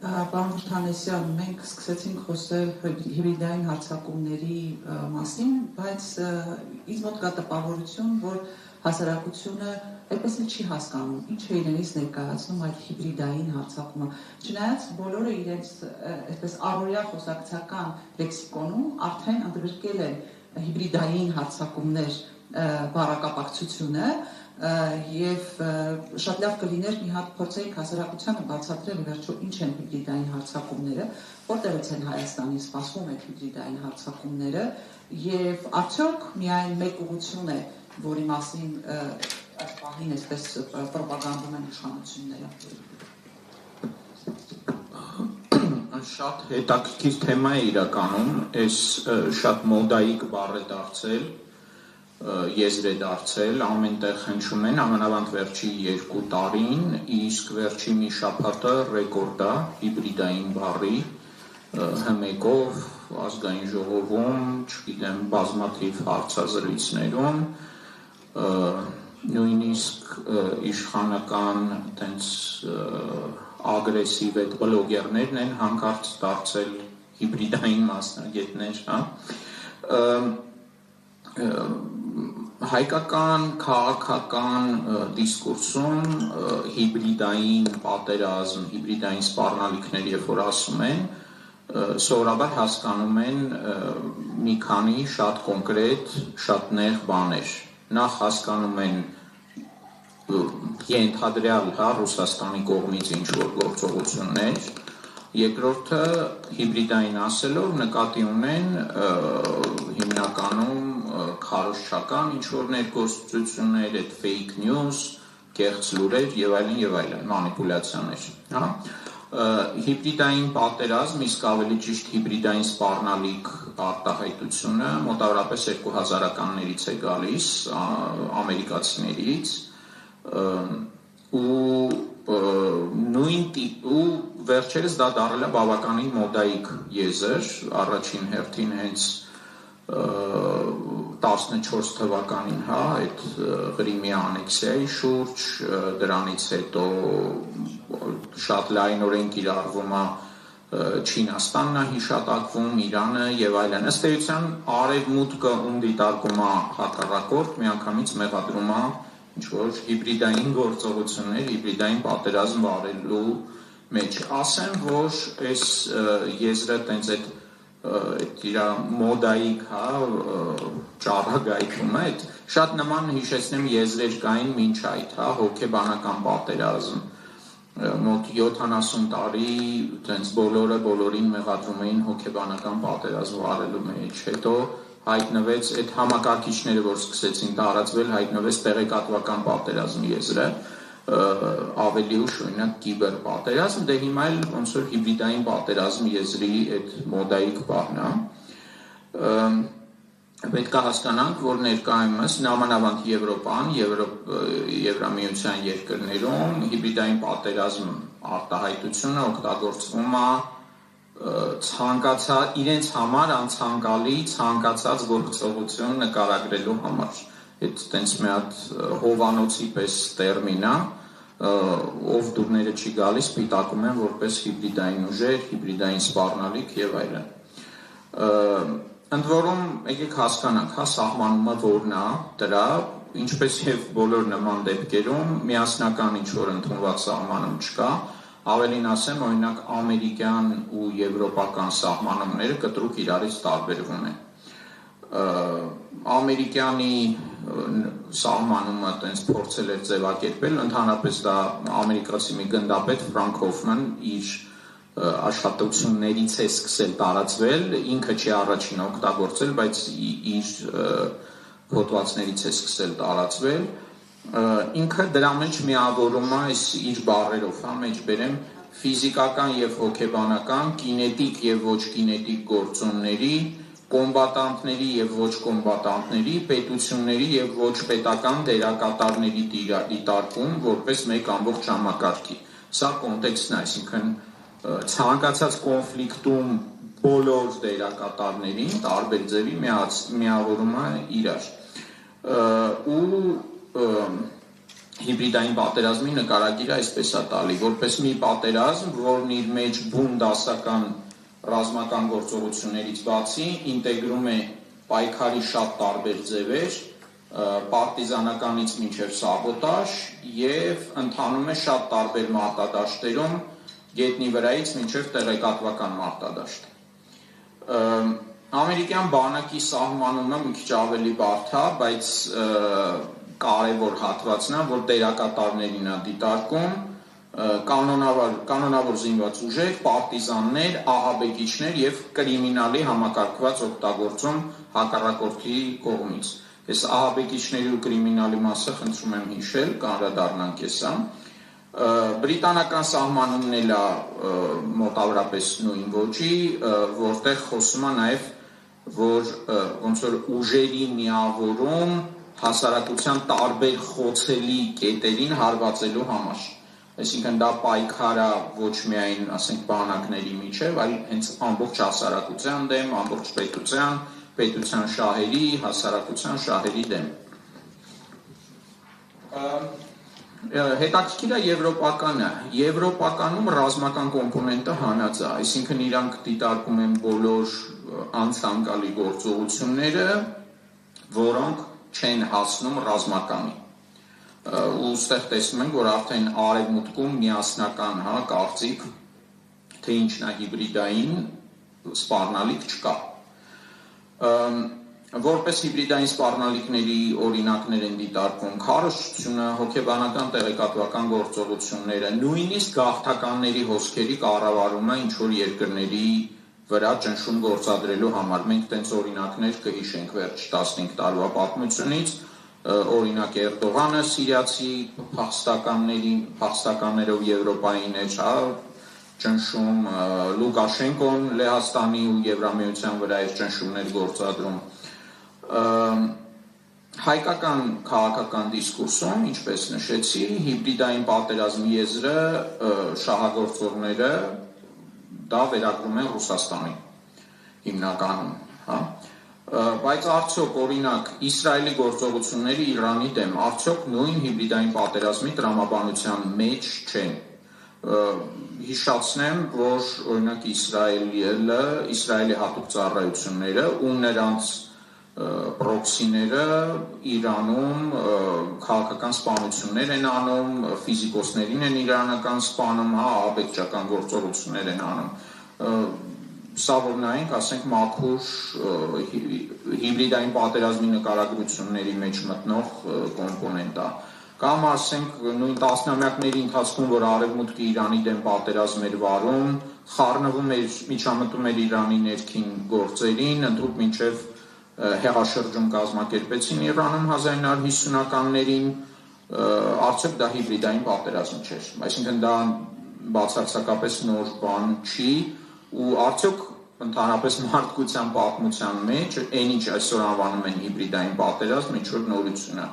Պարոն Վրդանեսյան, մենք սկսեցինք խոսել հիբրիդային հարձակումների մասին, բայց ինձ մոտ կա տպավորություն, որ հասարակությունը այդպես էլ չի հասկանում, ինչ է իրենից ներկայացնում այդ հիբրիդային հարձակումը։ Չնայած բոլորը իրենց այսպես առօրյա խոսակցական լեքսիկոնում արդեն ընդգրկել են հիբրիդային հարձակումներ բառակապակցությունը, եւ շատ լավ կլիներ մի հատ փորձենք հասարակությանը բացատրել վերջո ինչ են հիբրիդային հարձակումները, որտեղից են Հայաստանին սպասվում այդ հիբրիդային հարձակումները եւ արդյոք միայն մեկ ուղղություն է, որի մասին այս պահին այսպես պրոպագանդում են իշխանությունները։ Շատ հետաքրքիր թեմա է իրականում, այս շատ մոդայիկ բառ է դարձել, եզր է դարձել, ամենտեղ հնչում են, ամենավանդ վերջի 2 տարին, իսկ վերջի մի շաբաթը ռեկորդ է հիբրիդային բառի հմեկով, ազգային ժողովում, չգիտեմ, բազմաթիվ հարցազրույցներում, նույնիսկ իշխանական տենց ագրեսիվ այդ բլոգերներն են հանկարծ դարձել հիբրիդային մասնագետներ, հայկական քաղաքական դիսկուրսում հիբրիդային պատերազմ, հիբրիդային սպառնալիքներ, երբ որ ասում են, սովորաբար հասկանում են մի քանի շատ կոնկրետ, շատ նեղ բաներ։ Նախ հասկանում են ենթադրյալ Ռուսաստանի կողմից ինչ-որ գործողություններ, երկրորդը հիբրիդային ասելով նկատի ունեն հիմնականում քարոզչական ինչ-որ ներգործություններ, այդ fake news, կեղծ լուրեր եւ այլն, մանիպուլյացիաներ, Հիբրիդային պատերազմ, իսկ ավելի ճիշտ հիբրիդային սպառնալիք արտահայտությունը մոտավորապես 2000-ականներից է գալիս, ամերիկացիներից, ու վերջերս դա դառել է բավականին մոդայիկ եզր, առաջին հերթին հենց 14 թվականին, այդ Ղրիմի անեքսիայի շուրջ, դրանից հետո շատ լայնորեն կիրառվում է Չինաստանն է հիշատակվում, Իրանը եւ այլն։ Ըստ էության արևմուտքը ում դիտարկում է հակառակորդ, միանգամից մեղադրում է ինչ-որ հիբրիդային գործողություններ, հիբրիդային պատերազմ վարելու մեջ։ Ասեմ, որ այս եզրը տենց այդ իր մոդայիկ ճառագայթում է, շատ նման հիշեցնեմ եզրեր կային մինչ այդ, հոգեբանական պատերազմ, մոտ 70 տարի տենց բոլորը բոլորին մեղադրում էին հոգեբանական պատերազմ վարելու մեջ, հետո հայտնվեց այդ համակարգիչները, որ սկսեցին տարածվել, հայտնվեց տեղեկատվական պատերազմ եզրը, ավելի ուշ օրինակ կիբեր պատերազմ, դե հիմա էլ ոնց որ հիբրիդային պատերազմ եզրի այդ մոդայիկ բառն է։ Պետք է հասկանանք, որ ներկայումս նամանավանդ Եվրոպան, Եվրամիության երկրներում հիբրիդային պատերազմ արտահայտությունը օգտագործվում է իրենց համար անցանկալի ցանկացած գործողություն նկարագրելու համար։ Այդ տենց մի հատ հովանոցի պես տերմին է, ով դուրները չի գալիս, պիտակում են որպես հիբրիդային ուժեր, հիբրիդային սպառնալիք եւ այլն։ Ընդ որում, եկեք հասկանանք, սահմանումը որն է դրա, ինչպես եւ բոլոր նման դեպքերում, միասնական ինչ-որ ընդունված սահմանում չկա, ավելին ասեմ, օրինակ ամերիկյան ու եվրոպական սահմանումները կտրուկ իրարից տարբերվում են։ Ամերիկյանի սահմանումը տենց փորձել էր ձևակերպել, ընդհանրապես դա ամերիկացի մի գնդապետ Ֆրանկ Հոֆման իր աշխատություններից է սկսել տարածվել, ինքը չի առաջինը օգտագործել, բայց իր հոդվածներից է սկսել տարածվել, ինքը դրա մեջ միավորում է իր բառերով, մեջ բերեմ ֆիզիկական եւ հոգեբանական, կինետիկ եւ ոչ կինետիկ գործոնների, կոմբատանտների եւ ոչ կոմբատանտների, պետությունների եւ ոչ պետական դերակատարների դիտարկում որպես մեկ ամբողջ համակարգի։ Սա կոնտեքստն է, այսինքն ցանկացած կոնֆլիկտում բոլոր դերակատարներին տարբեր ձևի միավորում է իրար։ Ու հիբրիդային պատերազմի նկարագիրը այսպես է տալի, որպես մի պատերազմ, որն իր մեջ բուն դասական ռազմական գործողություններից բացի ինտեգրում է պայքարի շատ տարբեր ձևեր, պարտիզանականից մինչև սաբոտաժ եւ ընթանում է շատ տարբեր մարտադաշտերում, գետնի վրայից մինչև տեղեկատվական մարտադաշտ։ Ամերիկյան բանակի սահմանումը մի քիչ ավելի բարդ է, բայց կարևոր հատվածն է, որ դերակատարներին է դիտարկում կանոնավոր զինված ուժեր, պարտիզաններ, ահաբեկիչներ եւ կրիմինալի համակարգված օգտագործում հակառակորդի կողմից։ Այս ահաբեկիչների ու կրիմինալի մասը խնդրում եմ հիշել, կանրադառնանք եսա։ Բրիտանական սահմանումն էլ է մոտավորապես նույն ոճի, որտեղ խոսում է նաեւ, որ ոնց որ ուժերի միավորում հասարակության տարբեր խոցելի կետերին հարվածելու համար։ Այսինքն դա պայքարը ոչ միայն, ասենք, բանակների միջև, այլ հենց ամբողջ հասարակության դեմ, ամբողջ պետության շահերի, հասարակության շահերի դեմ։ Հետաքրքիր է եվրոպականը։ Եվրոպականում ռազմական կոմպոնենտը հանած է, այսինքն իրանք դիտարկում են բոլոր անցանկալի գործողությունները, որոնք չեն հասնում ռազմականի։ Ու ստեղ տեսնում ենք, որ արդեն արևմուտքում միասնական կարծիք, թե ինչն է հիբրիդային սպառնալիք չկա։ Որպես հիբրիդային սպառնալիքների օրինակներ են դիտարկվում քարոզությունը, հոգեբանական տեղեկատվական գործողությունները, նույնիսկ գաղթականների հոսքերի կառավարումը ինչ-որ երկրների վրա ճնշում գործադրելու համար։ Մենք տենց օրինակներ կհիշենք վերջ 15 տարվա պատմությունից, օրինակ Էրդողանը սիրիացի փախստականներով Եվրոպային էր, ճնշում, Լուկաշենկոն Լեհաստանի ու Եվրամիության վրա էր ճնշումներ գործադրում։ Հայկական քաղաքական դիսկուրսում, ինչպես նշեցի, հիբրիդային պատերազմի եզրը շահագործողները դա վերագրում են Ռուսաստանին հիմնականում, բայց արդյոք օրինակ Իսրայելի գործողությունները Իրանի դեմ արդյոք նույն հիբրիդային պատերազմի տրամաբանության մեջ չեն։ Հիշացնեմ, որ օրինակ Իսրայելի հատուկ ծառայությունները ու նրանց պրոքսիները Իրանում քաղաքական սպանություններ են անում, ֆիզիկոսներին են իրանական սպանում, ահաբեկչական գործողություններ են անում։ Սա որ նայենք, ասենք, մաքուր հիբրիդային պատերազմի նկարագրությունների մեջ մտնող կոմպոնենտ է։ Կամ ասենք նույն տասնամյակների ընթացքում, որ արևմուտքը Իրանի դեմ պատերազմ էր վարում, խառնվում էր, միջամտում էր Իրանի ներքին գործերին, ընդհուպ մինչև հեղաշրջում կազմակերպեցին Իրանում 1950-ականներին, արդյոք դա հիբրիդային պատերազմ չէր։ Այսինքն դա բացարձակապես նոր բան չի, ու արդյոք ընդհանրապես մարդկության պատմության մեջ այն ինչ այսօր անվանում են հիբրիդային պատերազմ, ինչ որ նորություն է։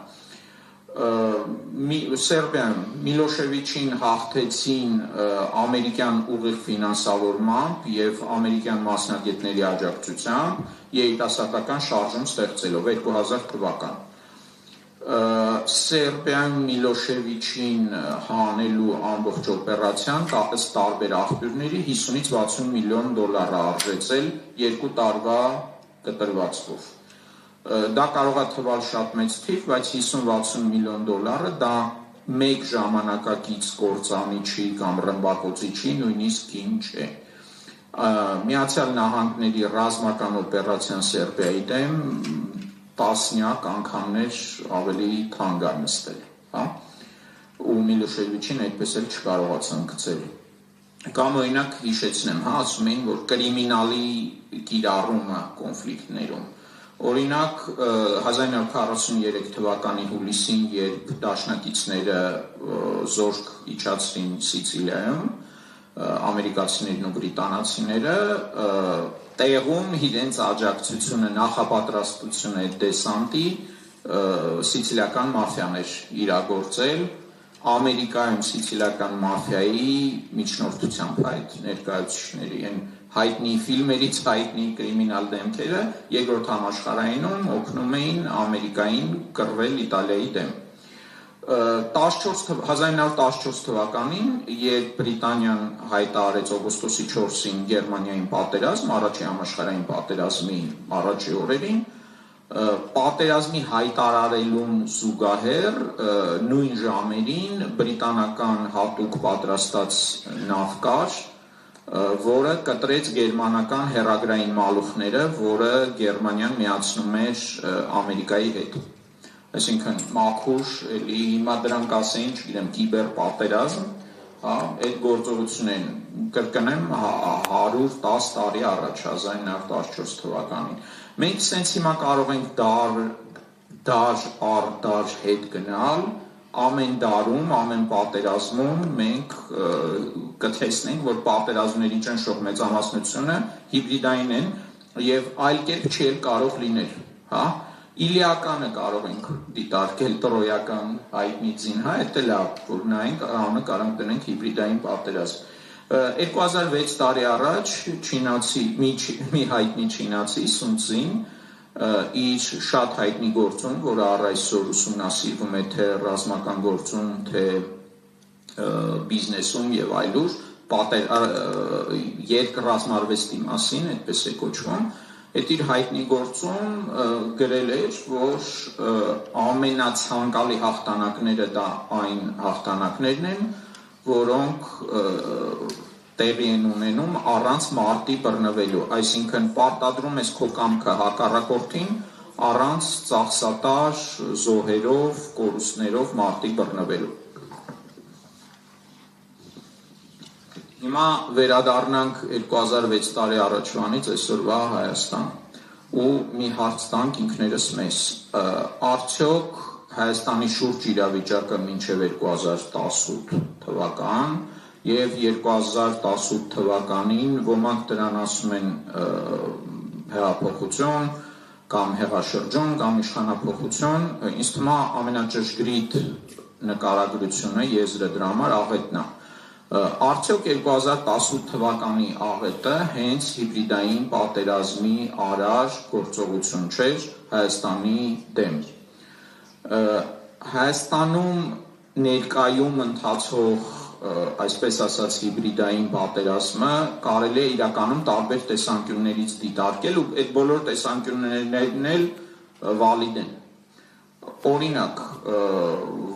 Սերբիայում Միլոշևիչին հաղթեցին ամերիկյան ուղիղ ֆինանսավորմամբ եւ ամերիկյան մասնագետների աջակցությամբ, երիտասարդական շարժում ստեղծելով 2000 թվական։ Սերբիայում Միլոշևիչին հանելու ամբողջ օպերացիան ըստ տարբեր աղբյուրների 50-ից 60 միլիոն դոլար արժեցել 2 տարվա կտրվածքով։ Դա կարող է թվալ շատ մեծ թիվ, բայց 50-60 միլիոն դոլարը դա մեկ ժամանակակից կործանիչի կամ ռմբակոծիչի նույնիսկ կին չէ։ Միացյալ Նահանգների ռազմական օպերացիան Սերբիայի դեմ տասնյակ անգամներ ավելի թանկ է նստել, ու Միլոշևիչին այդպես էլ չկարողացան գցել։ Կամ օրինակ հիշեցնեմ, ասում էին, որ կրիմինալի կիրառումը կոնֆլիկտներում։ Օրինակ 1943 թվականի հուլիսին, երբ դաշնակիցները զորք իջացրին Սիցիլիայում, ամերիկացիներն ու բրիտանացիները տեղում իրենց աջակցությունը նախապատրաստությունը դեսանտի սիցիլիական մաֆիան էր իրագործել, Ամերիկայում սիցիլիական մաֆիայի միջնորդությամբ այդ ներկայացուցիչների են հայտնի ֆիլմերից հայտնի կրիմինալ դեմքերը երկրորդ համաշխարհայինում օգնում էին Ամերիկային կռվել Իտալիայի դեմ։ 1914 թվականին, երբ Բրիտանիան հայտարարեց օգոստոսի 4-ին Գերմանիային պատերազմ, առաջի համաշխարհային պատերազմի առաջի օրերին, պատերազմի հայտարարելուն զուգահեռ նույն ժամերին բրիտանական հատուկ պատրաստած նավ կար, որը կտրեց գերմանական հեռագրային մալուխները, որը Գերմանիան միացնում էր Ամերիկայի հետ։ Այսինքն մաքուր, էլի հիմա դրանք ասեին, չգիտեմ, կիբեր պատերազմ, այդ գործողությունն կրկնեմ 110 տարի առաջ 1914 թվականին։ Մենք սենց հիմա կարող ենք դար առ դար հետ գնալ, ամեն դարում, ամեն պատերազմում մենք կտեսնենք, որ պատերազմների ճնշող մեծամասնությունը հիբրիդային են եւ այլ կերպ չի կարող լինել, հա։ Իլիականը կարող ենք դիտարկել տրոյական հայտնի ձին, այդ էլ որ նայենք, անունը կարող ենք դնենք հիբրիդային պատերազմ։ 2006 տարի առաջ մի հայտնի չինացի Սունցին իր շատ հայտնի գործում, որը առ այսօր ուսումնասիրվում է թե ռազմական գործում, թե բիզնեսում եւ այլուր, երկրազմարվեստի մասին, այդպես է կոչվում, այդ իր հայտնի գործում գրել էր, որ ամենացանկալի հաղթանակները դա այն հաղթանակներն են, որոնք տեղի են ունենում առանց մարտի բռնվելու, այսինքն պարտադրում ես քո կամքը հակառակորդին առանց ծախսատար զոհերով, կորուստներով մարտի բռնվելու։ Հիմա վերադառնանք 2006 տարի առաջվանից այսօրվա Հայաստան ու մի հարց տանք ինքներս մեզ, արդյոք Հայաստանի շուրջ իրավիճակը մինչև 2018 թվական եւ 2018 թվականին ոմանք դրան ասում են հեղափոխություն կամ հեղաշրջում կամ իշխանափոխություն, ինձ թվում է ամենաճշգրիտ նկարագրությունը եզրը դրա համար աղետն է։ Արդյոք 2018 թվականի աղետը հենց հիբրիդային պատերազմի արար գործողություն չէր Հայաստանի դեմ։ Հայաստանում ներկայում ընթացող, այսպես ասած, հիբրիդային պատերազմը կարելի է իրականում տարբեր տեսանկյուններից դիտարկել ու այդ բոլոր տեսանկյուններն էլ վալիդ են։ Օրինակ,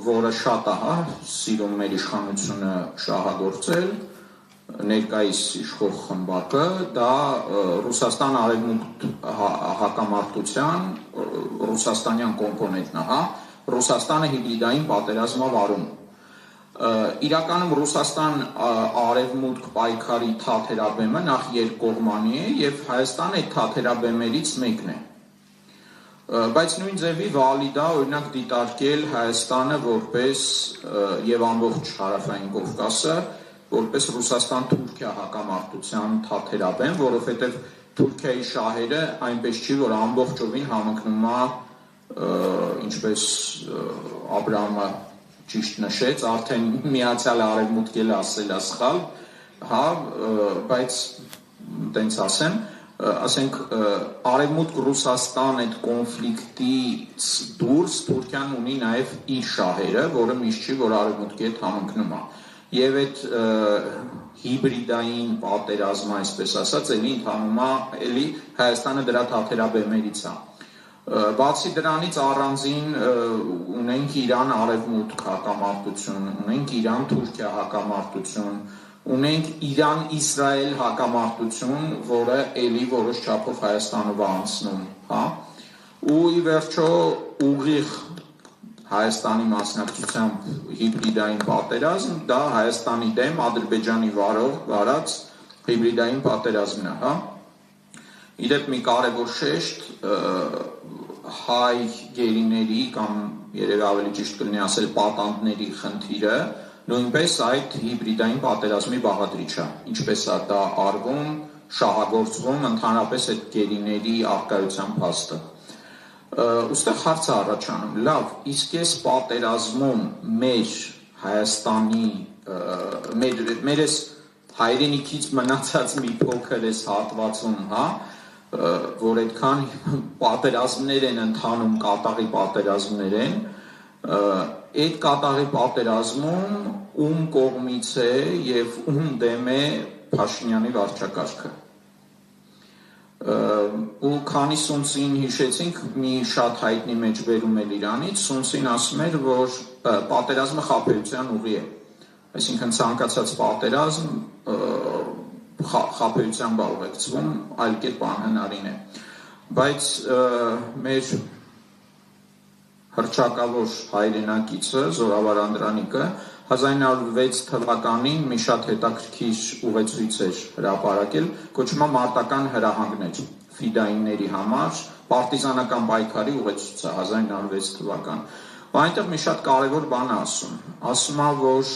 որը շատ է, սիրում մեր իշխանությունը շահագործել, ներկայիս իշխող խմբակը, դա Ռուսաստան արևմուտք հակամարտության ռուսաստանյան կոմպոնենտն է, Ռուսաստանը հիբրիդային պատերազմա վարում։ Իրականում Ռուսաստան արևմուտք պայքարի թաթերաբեմը նախ երկկողմանի է եւ Հայաստանը այդ թաթերաբեմերից մեկն է։ Բայց նույն ձևի վալիդ է օրինակ դիտարկել Հայաստանը որպես եւ ամբողջ հարավային Կովկասը որպես Ռուսաստան-Թուրքիա հակամարտության թաթերաբեմ, որովհետեւ Թուրքիայի շահերը այնպես չի, որ ամբողջովին համընկնում է, ինչպես Աբրահամը ճիշտ նշեց, արդեն միացյալ արևմուտք էլ ասել է սխալ, բայց տենց ասենք արևմուտք Ռուսաստան այդ կոնֆլիկտից դուրս Թուրքիան ունի նաև իր շահերը, որը միշտ չի, որ արևմուտքի հետ համընկնում է։ Եվ այդ հիբրիդային պատերազմը, այսպես ասած, էլի ընթանում է, էլի Հայաստանը դրա թաթերաբեմերից է։ Բացի դրանից առանձին ունենք Իրան արևմուտք հակամարտություն, ունենք Իրան-Թուրքիա հակամարտություն, ունենք Իրան-Իսրայել հակամարտություն, որը էլի որոշ չափով Հայաստանով անցնում, ու ի վերջո ուղիղ Հայաստանի մասնակցությամբ հիբրիդային պատերազմ, դա Հայաստանի դեմ Ադրբեջանի վարած հիբրիդային պատերազմն է, Իդեպ մի կարևոր շեշտ հայ գերիների կամ երևի ավելի ճիշտ կլինի ասել պատանդների խնդիրը նույնպես այդ հիբրիդային պատերազմի բաղադրիչ է, ինչպես է դա արվում, շահագործվում ընդհանրապես այդ գերիների առկայության փաստը։ Ուստեղ հարց է առաջանում, լավ, իսկ այս պատերազմում մեր Հայաստանի, մեր այս հայրենիքից մնացած մի փոքր այս հատվածում, որ այդքան պատերազմներ են ընթանում, կատաղի պատերազմներ են, այդ կատաղի պատերազմում ում կողմից է եւ ում դեմ է Փաշինյանի վարչակարգը։ Ու քանի Սունցին հիշեցինք, մի շատ հայտնի մեջբերում էր Իրանից, Սունցին ասում էր, որ պատերազմը խաբեության ուղի է, այսինքն ցանկացած պատերազմ խաբեությամբ է ուղեկցվում, այլ կերպ անհնարին է, բայց մեր հռչակավոր հայրենակիցը Զորավար Անդրանիկը 1906 թվականին մի շատ հետաքրքիր ուղեցույց էր հրապարակել, կոչվում է մարտական հրահանգներ ֆիդայինների համար, պարտիզանական պայքարի ուղեցույցը 1906 թվական։ Ու այնտեղ մի շատ կարևոր բան է ասում է, որ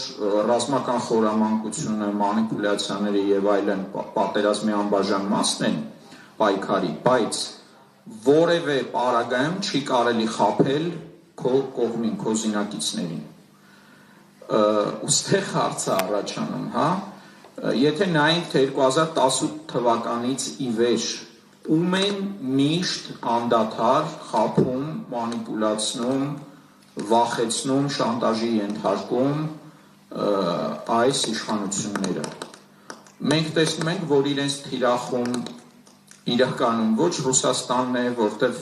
ռազմական խորամանկությունը, մանիպուլյացիաները եւ այլն պատերազմի անբաժան մասն են պայքարի, բայց որևէ պարագայում չի կարելի խաբել քո կողմին, քո զինակիցներին։ Ուստեղ հարցը առաջանում, հա, եթե նայենք թե 2018 թվականից ի վեր ում են միշտ անդադար խաբում, մանիպուլացնում, վախեցնում, շանտաժի ենթարկում այս իշխանությունները։ Մենք տեսնում ենք, որ իրենց թիրախում իրականում ոչ Ռուսաստանն է, որտեղ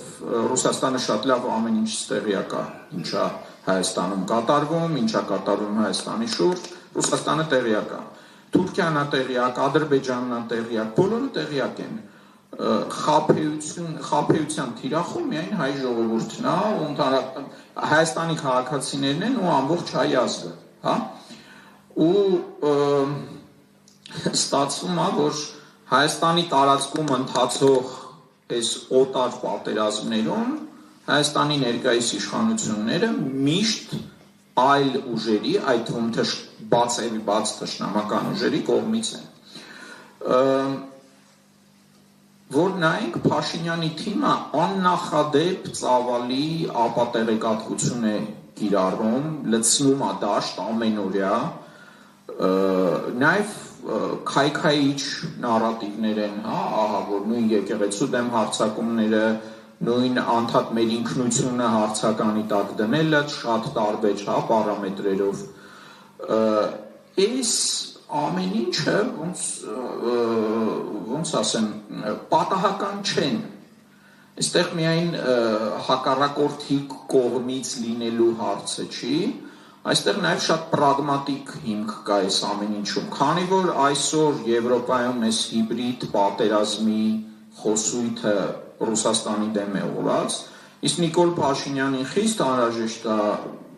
Ռուսաստանը շատ լավ ամեն ինչ տեղյակ է, ինչա Հայաստանում կատարվում, ինչա կատարվում Հայաստանի շուրջ, Ռուսաստանը տեղյակ է, Թուրքիան է տեղյակ, Ադրբեջանն է տեղյակ, բոլորը տեղյակ են։ Խաբեության թիրախում միայն հայ ժողովուրդն է, ու Հայաստանի քաղաքացիներն են ու ամբողջ հայ ազգը, հա։ Ու ստացվում է, որ Հայաստանի տարածքում ընթացող այս օտար պատերազմներում Հայաստանի ներկայիս իշխանությունները միշտ այլ ուժերի, այդ թվում բաց թշնամական ուժերի կողմից են։ Որ նայենք Փաշինյանի թիմը աննախադեպ ծավալի ապատեղեկատվություն է կիրառում, լցնում է դաշտ ամենօրյա, նաև քայքայիչ նարատիվներ են, հա, ահա որ նույն եկեղեցու դեմ հարձակումները, նույն անդադ մեր ինքնությունը հարցականի տակ դնելը շատ տարբեր, հա, պարամետրերով։ Այս ամեն ինչը ոնց ասեմ, պատահական չեն։ Այստեղ միայն հակառակորդի կողմից լինելու հարցը չի, այստեղ նաև շատ պրագմատիկ հիմք կա այս ամեն ինչում, քանի որ այսօր Եվրոպայում այս հիբրիդ պատերազմի խոսույթը Ռուսաստանի դեմ է ուղղված, իսկ Նիկոլ Փաշինյանին խիստ անհրաժեշտ է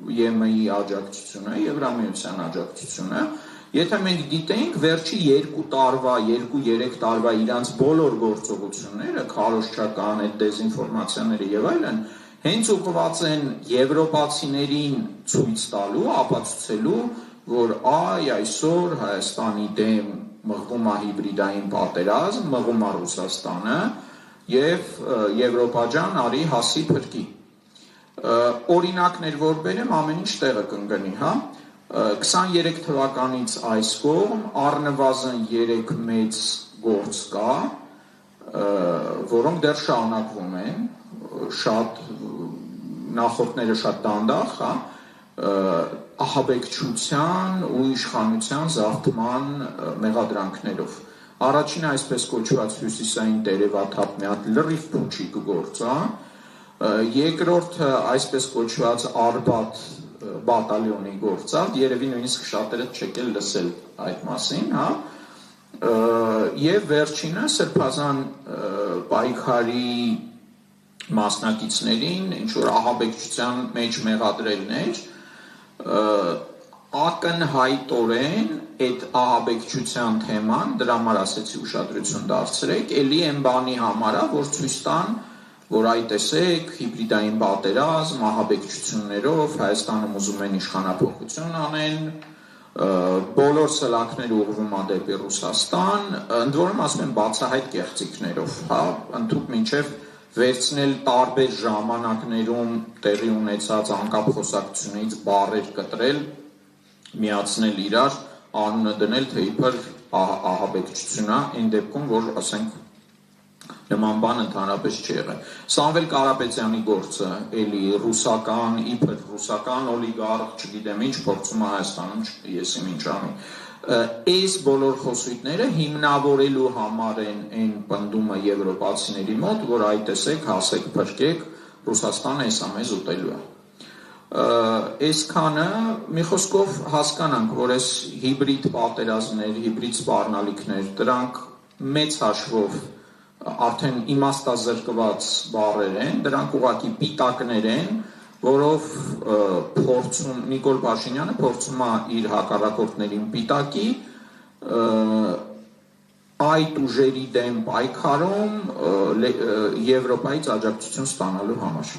ԵՄ-ի աջակցությունը, Եվրամիության աջակցությունը, եթե մենք դիտենք վերջի 2 տարվա, 2-3 տարվա իրանց բոլոր գործողությունները, քարոզչական, այդ դեզինֆորմացիաները եւ այլն, հենց ուղղված են եվրոպացիներին ցույց տալու, ապացուցելու, որ այսօր Հայաստանի դեմ մղվում է հիբրիդային պատերազմ, մղում է Ռուսաստանը եւ Եվրոպաջան արի հասի փրկի։ Օրինակներ որ բերեմ, ամեն ինչ տեղը կընկնի, հա։ 23 թվականից այս կողմ առնվազն 3 մեծ գործ կա, որոնք դեռ շարունակվում են, շատ նախորդները շատ դանդաղ, հա, ահաբեկչության ու իշխանության զավթման մեղադրանքներով։ Առաջինը այսպես կոչված հյուսիսային տերևաթափ մի հատ լրիվ փուչիկ գործ, երկրորդը այսպես կոչված Արբաթ բատալյոնի գործ, երևի նույնիսկ շատերը չեք էլ լսել այդ մասին, հա, եւ վերջինը սրբազան պայքարի մասնակիցներին ինչ որ ահաբեկչության մեջ մեղադրելն էր, ակնհայտորեն այդ ահաբեկչության թեման, դրա համար ասեցի ուշադրություն դարձրեք, էլի այն բանի համար է, որ ցույց տան, որ այ տեսեք, հիբրիդային պատերազմ, ահաբեկչություններով Հայաստանում ուզում են իշխանափոխություն անեն, բոլոր սլաքները ուղղվում է դեպի Ռուսաստան, ընդ որում ասում են բացահայտ կեղծիքներով, հա, ընդհուպ մինչև վերցնել տարբեր ժամանակներում տեղի ունեցած անկապ խոսակցությունից բառեր կտրել, միացնել իրար, անունը դնել, թե իբր ահաբեկչություն է, այն դեպքում, որ ասենք Նման բան ընդհանրապես չի եղել։ Սամվել Կարապետյանի գործը, էլի ռուսական, իբր ռուսական օլիգարխ, չգիտեմ ինչ, փորձում է Հայաստանում եսիմ ինչ անի։ Այս բոլոր խոսույթները հիմնավորելու համար են այն պնդումը եվրոպացիների մոտ, որ այ տեսեք, հասեք, փրկեք, Ռուսաստանը էսա մեզ ուտելու է։ Այսքանը մի խոսքով հասկանանք, որ այս հիբրիդ պատերազմներ, հիբրիդ սպառնալիքներ, դրանք մեծ հաշվով արդեն իմաստազրկված բառեր են, դրանք ուղղակի պիտակներ են, որով Նիկոլ Փաշինյանը փորձում է իր հակառակորդներին պիտակի, այդ ուժերի դեմ պայքարում Եվրոպայից աջակցություն ստանալու համար։